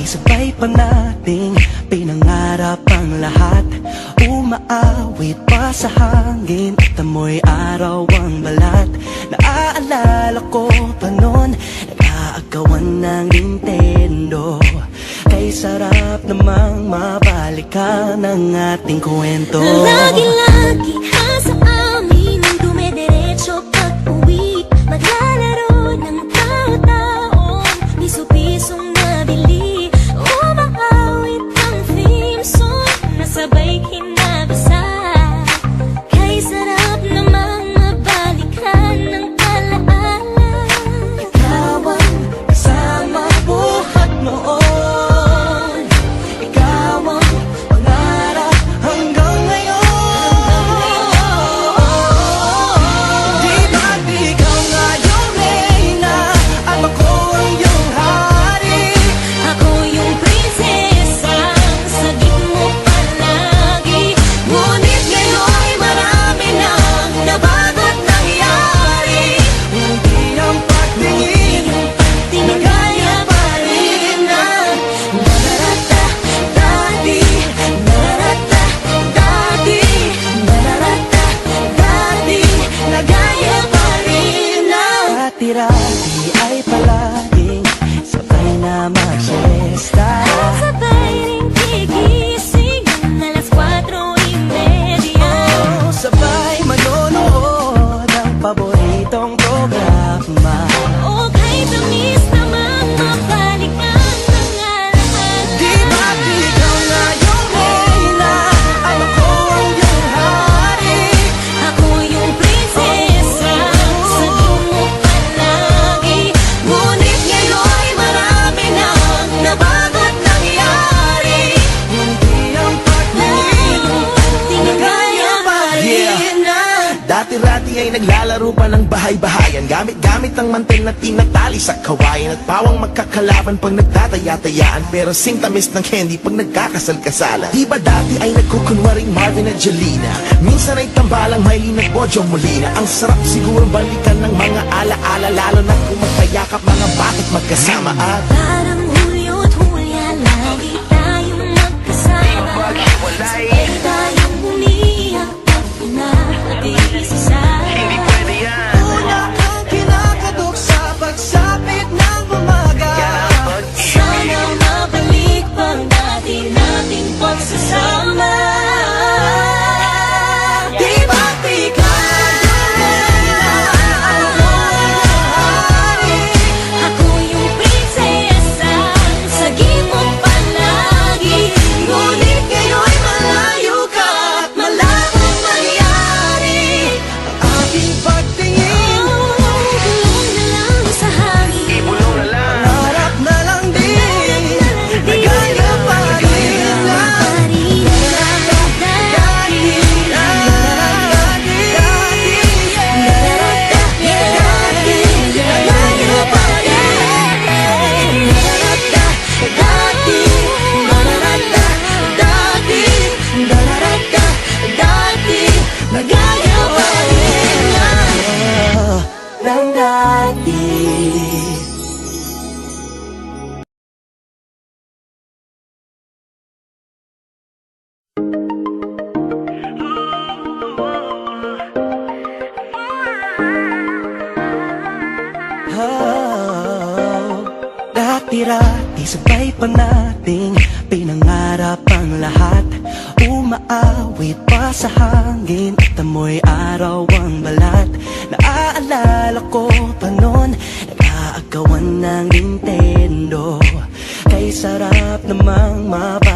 Dati-rati sabay pa nating pinangarap ang lahat. Umaawit pa sa hangin at amoy araw ang balat. Naaalala ko pa noon, nag-aagawan ng Nintendo. Kay sarap namang mabalikan ang ating kwento. Lagi-lagi ka sa amin ang dumediretso pag-uwi. Maglalaro ng tao-taong piso-pisong nabili. Umaawit ang theme song na sabay kinabasa. Kay sarap namang mabalikan ng alaala. Ikaw ang kasama buhat noon. Ikaw ang pangarap hanggang ngayon. Di ba't ikaw nga yung reyna at ako ang iyong hari? Ako yung prinsesa, sagip mo palagi. Ngunit ngayon'y marami nang nabago't nangyari. Hindi ang pagtingin Tinagaya pa rin na nararata dati, nararata dati, nararata dati, nagaya pa rin na. Dati-rati ay palaging sabay na mag-siesta. Sabay rin gigising ng alas 4:30. Sabay manonood ng paboritong programa. O kahit tamis naman mabalikan ng alaala. Di ba't ikaw nga yung reyna at ako ang iyong hari? Ako yung prinsesa, sagip mo palagi. Ngunit ngayon'y marami nang nabago't nangyari. Hindi ang pagtingin Tinagaya pa rin na. Dati-rati ay naglalaro pa ng bahay-bahayan. Gamit-gamit ang mantel na tinatali sa kawayan. At pawang magkakalaban pag nagtataya-tayaan. Pero sintamis ng candy pag nagkakasal-kasalan. Di ba dati ay nagkukunwaring Marvin at Jelena? Minsan ay tambalang Maylin at Bojo Molina. Ang sarap siguro balikan ng mga ala-ala. Lalo na kung magkayakap mga bakit magkasama at Parang Hulyo't Hulya, lagi tayong magkasama. Sabay tayong umiyak at pinag-iisa. Una kang kinakadok sa pagsapit ng umaga. Sana mabalik pang dati nating pagsasama. Di ba't ikaw yung reyna at ako ang iyong hari? Ako yung prinsesa, sagip mo palagi. Ngunit ngayon'y malayo ka at malabong mangyari. Ang aking pagtingin, Bulong na lang sa hangin. harap na lang din. Nagaya pa rin lang. Nagaya pa rin lang. Ng dati. Dati-rati sabay pa nating pinangarap ang lahat. Umaawit pa sa hangin at amoy araw ang balat. Naaalala ko pa noon, nag-aagawan ng Nintendo. Kay sarap namang